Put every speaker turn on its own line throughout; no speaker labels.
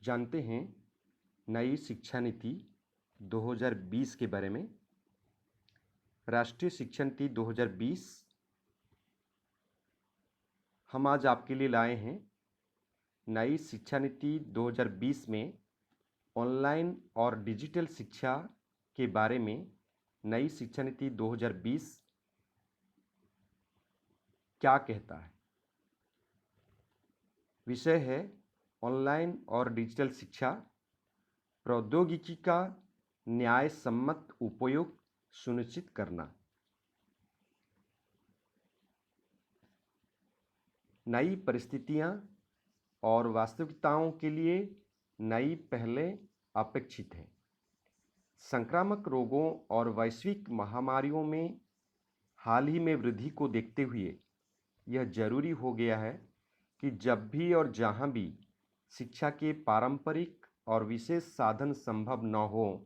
जानते हैं नई शिक्षा नीति 2020 के बारे में। राष्ट्रीय शिक्षा नीति 2020 हम आज आपके लिए लाए हैं। नई शिक्षा नीति 2020 में ऑनलाइन और डिजिटल शिक्षा के बारे में नई शिक्षा नीति 2020 क्या कहता है। विषय है ऑनलाइन और डिजिटल शिक्षा, प्रौद्योगिकी का न्याय सम्मत उपयोग सुनिश्चित करना। नई परिस्थितियां और वास्तविकताओं के लिए नई पहलें अपेक्षित हैं। संक्रामक रोगों और वैश्विक महामारियों में हाल ही में वृद्धि को देखते हुए यह जरूरी हो गया है कि जब भी और जहां भी शिक्षा के पारंपरिक और विशेष साधन संभव न हो,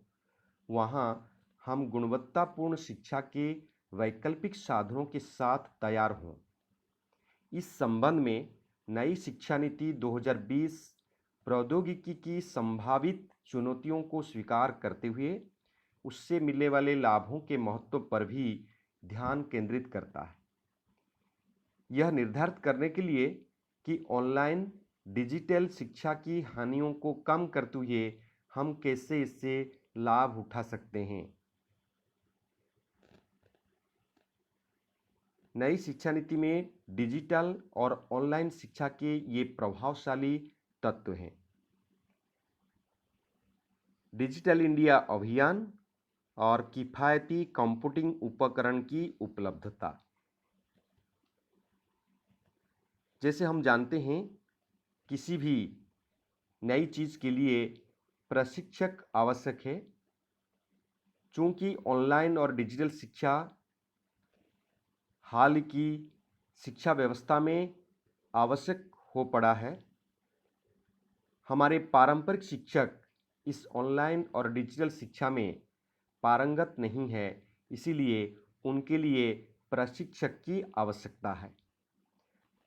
वहां हम गुणवत्तापूर्ण शिक्षा के वैकल्पिक साधनों के साथ तैयार हों। इस संबंध में नई शिक्षा नीति 2020 प्रौद्योगिकी की संभावित चुनौतियों को स्वीकार करते हुए उससे मिलने वाले लाभों के महत्व पर भी ध्यान केंद्रित करता है। यह निर्धारित करने के लिए कि ऑनलाइन डिजिटल शिक्षा की हानियों को कम करते हुए हम कैसे इससे लाभ उठा सकते हैं। नई शिक्षा नीति में डिजिटल और ऑनलाइन शिक्षा के ये प्रभावशाली तत्व हैं। डिजिटल इंडिया अभियान और किफ़ायती कंप्यूटिंग उपकरण की उपलब्धता। जैसे हम जानते हैं, किसी भी नई चीज़ के लिए प्रशिक्षक आवश्यक है। चूँकि ऑनलाइन और डिजिटल शिक्षा हाल की शिक्षा व्यवस्था में आवश्यक हो पड़ा है, हमारे पारंपरिक शिक्षक इस ऑनलाइन और डिजिटल शिक्षा में पारंगत नहीं है, इसीलिए उनके लिए प्रशिक्षक की आवश्यकता है।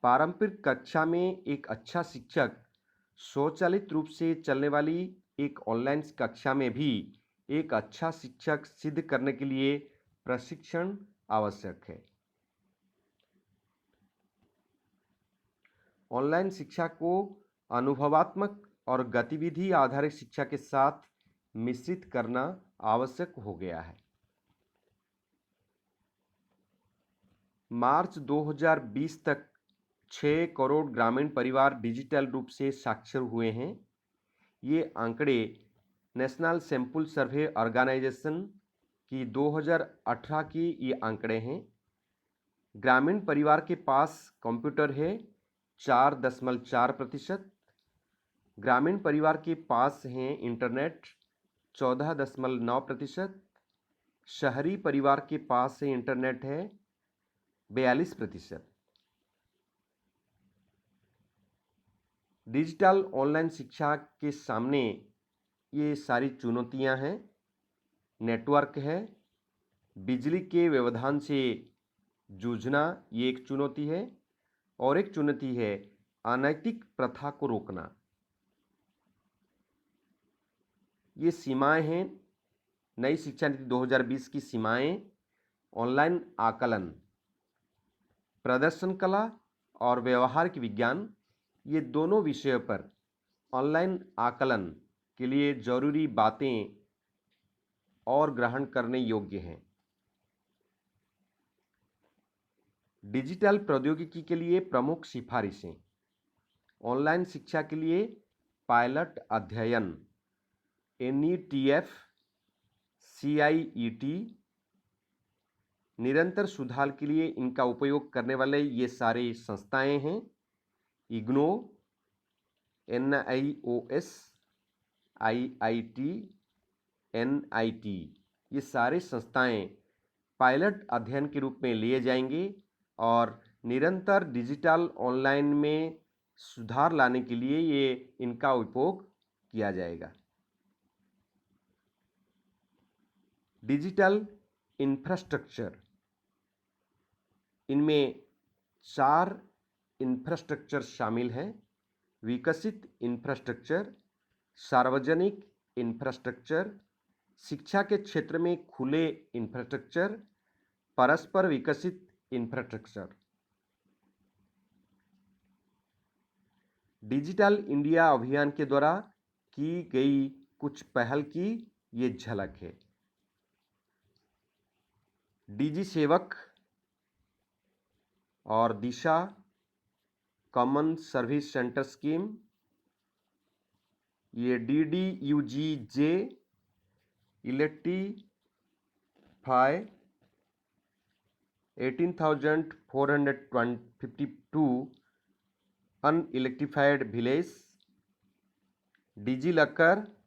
पारंपरिक कक्षा में एक अच्छा शिक्षक स्वचालित रूप से चलने वाली एक ऑनलाइन कक्षा में भी एक अच्छा शिक्षक सिद्ध करने के लिए प्रशिक्षण आवश्यक है। ऑनलाइन शिक्षा को अनुभवात्मक और गतिविधि आधारित शिक्षा के साथ मिश्रित करना आवश्यक हो गया है। मार्च 2020 तक 6 करोड़ ग्रामीण परिवार डिजिटल रूप से साक्षर हुए हैं। ये आंकड़े नेशनल सैंपल सर्वे ऑर्गेनाइजेशन की 2018 की ये आंकड़े हैं। ग्रामीण परिवार के पास कंप्यूटर है 4.4%। ग्रामीण परिवार के पास हैं इंटरनेट 14.9%। शहरी परिवार के पास से इंटरनेट है 42%। डिजिटल ऑनलाइन शिक्षा के सामने ये सारी चुनौतियां हैं। नेटवर्क है, बिजली के व्यवधान से जूझना ये एक चुनौती है, और एक चुनौती है अनैतिक प्रथा को रोकना। ये सीमाएं हैं नई शिक्षा नीति 2020 की सीमाएं। ऑनलाइन आकलन, प्रदर्शन कला और व्यवहारिक विज्ञान, ये दोनों विषयों पर ऑनलाइन आकलन के लिए जरूरी बातें और ग्रहण करने योग्य हैं। डिजिटल प्रौद्योगिकी के लिए प्रमुख सिफारिशें। ऑनलाइन शिक्षा के लिए पायलट अध्ययन NETF, CIET। निरंतर सुधार के लिए इनका उपयोग करने वाले ये सारे संस्थाएं हैं। IGNOU, NIOS, IIT, NIT, ये सारे संस्थाएं पायलट अध्ययन के रूप में लिए जाएंगे और निरंतर डिजिटल ऑनलाइन में सुधार लाने के लिए ये इनका उपयोग किया जाएगा। डिजिटल इंफ्रास्ट्रक्चर, इनमें 4 इंफ्रास्ट्रक्चर शामिल हैं। विकसित इंफ्रास्ट्रक्चर, सार्वजनिक इंफ्रास्ट्रक्चर, शिक्षा के क्षेत्र में खुले इंफ्रास्ट्रक्चर, परस्पर विकसित इंफ्रास्ट्रक्चर। डिजिटल इंडिया अभियान के द्वारा की गई कुछ पहल की ये झलक है। डिजी सेवक और Disha common service centre scheme, ये DDUGJ electrify 18,452 unelectrified village, DigiLocker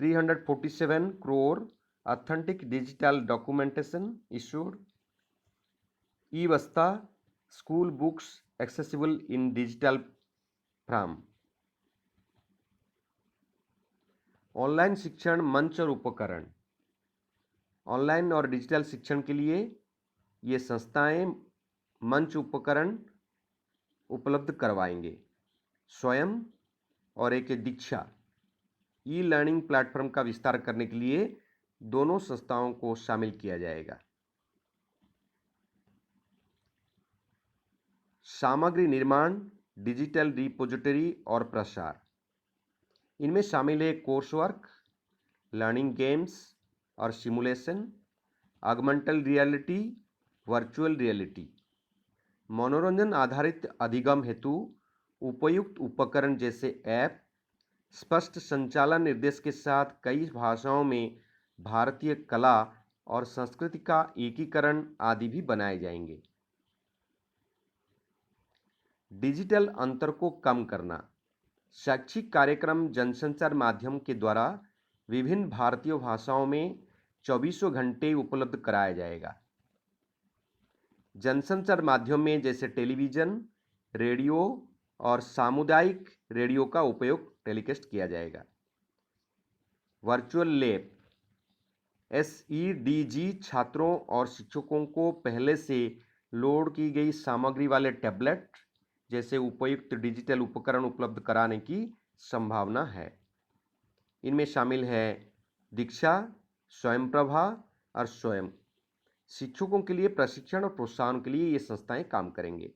347 crore authentic digital documentation issued, eBasta school books accessible in digital form। Online शिक्षण मंच और उपकरण। ऑनलाइन और डिजिटल शिक्षण के लिए ये संस्थाएं मंच उपकरण उपलब्ध करवाएंगे। स्वयं और एक दीक्षा ई लर्निंग प्लेटफॉर्म का विस्तार करने के लिए दोनों संस्थाओं को शामिल किया जाएगा। सामग्री निर्माण, डिजिटल रिपोजिटरी और प्रसार, इनमें शामिल है कोर्स वर्क, लर्निंग गेम्स और simulation, augmented reality, virtual reality. मनोरंजन आधारित अधिगम हेतु उपयुक्त उपकरण जैसे ऐप, स्पष्ट संचालन निर्देश के साथ कई भाषाओं में भारतीय कला और संस्कृति का एकीकरण आदि भी बनाए जाएंगे। डिजिटल अंतर को कम करना। शैक्षिक कार्यक्रम जनसंचार माध्यम के द्वारा विभिन्न भारतीय भाषाओं में 24 घंटे उपलब्ध कराया जाएगा। जनसंचार माध्यम में जैसे टेलीविज़न, रेडियो और सामुदायिक रेडियो का उपयोग टेलीकास्ट किया जाएगा। वर्चुअल लैब SEDG छात्रों और शिक्षकों को पहले से लोड की गई सामग्री वाले टैबलेट जैसे उपयुक्त डिजिटल उपकरण उपलब्ध कराने की संभावना है। इनमें शामिल है दीक्षा, स्वयंप्रभा और स्वयं। शिक्षकों के लिए प्रशिक्षण और प्रोत्साहन के लिए ये संस्थाएं काम करेंगे।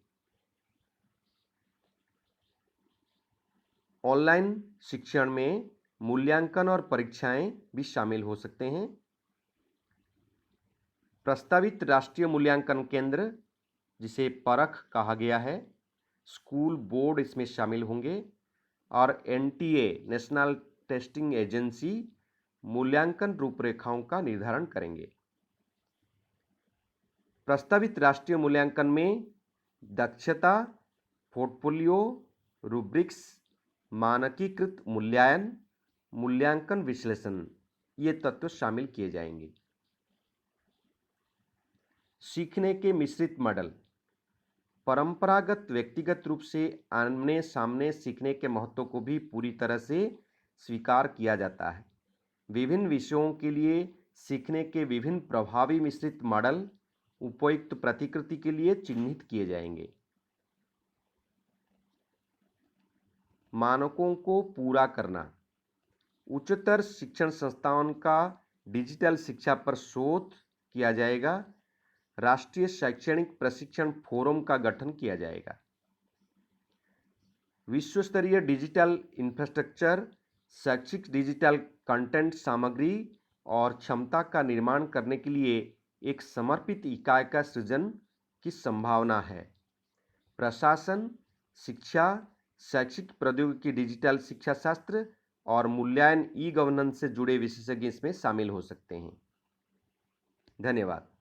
ऑनलाइन शिक्षण में मूल्यांकन और परीक्षाएं भी शामिल हो सकते हैं। प्रस्तावित राष्ट्रीय मूल्यांकन केंद्र, जिसे परख कहा गया है, स्कूल बोर्ड इसमें शामिल होंगे और NTA नेशनल टेस्टिंग एजेंसी मूल्यांकन रूपरेखाओं का निर्धारण करेंगे। प्रस्तावित राष्ट्रीय मूल्यांकन में दक्षता, पोर्टफोलियो, रूब्रिक्स, मानकीकृत मूल्यांकन, मूल्यांकन विश्लेषण ये तत्व शामिल किए जाएंगे। सीखने के मिश्रित मॉडल। परंपरागत व्यक्तिगत रूप से आमने सामने सीखने के महत्व को भी पूरी तरह से स्वीकार किया जाता है। विभिन्न विषयों के लिए सीखने के विभिन्न प्रभावी मिश्रित मॉडल उपयुक्त प्रतिकृति के लिए चिन्हित किए जाएंगे। मानकों को पूरा करना। उच्चतर शिक्षण संस्थाओं का डिजिटल शिक्षा पर शोध किया जाएगा। राष्ट्रीय शैक्षणिक प्रशिक्षण फोरम का गठन किया जाएगा। विश्व-स्तरीय डिजिटल इंफ्रास्ट्रक्चर, शैक्षिक डिजिटल कंटेंट सामग्री और क्षमता का निर्माण करने के लिए एक समर्पित इकाई का सृजन की संभावना है। प्रशासन, शिक्षा, शैक्षिक प्रौद्योगिकी, डिजिटल शिक्षा शास्त्र और मूल्यांकन ई-गवर्नेंस से जुड़े विशेषज्ञ इसमें शामिल हो सकते हैं। धन्यवाद।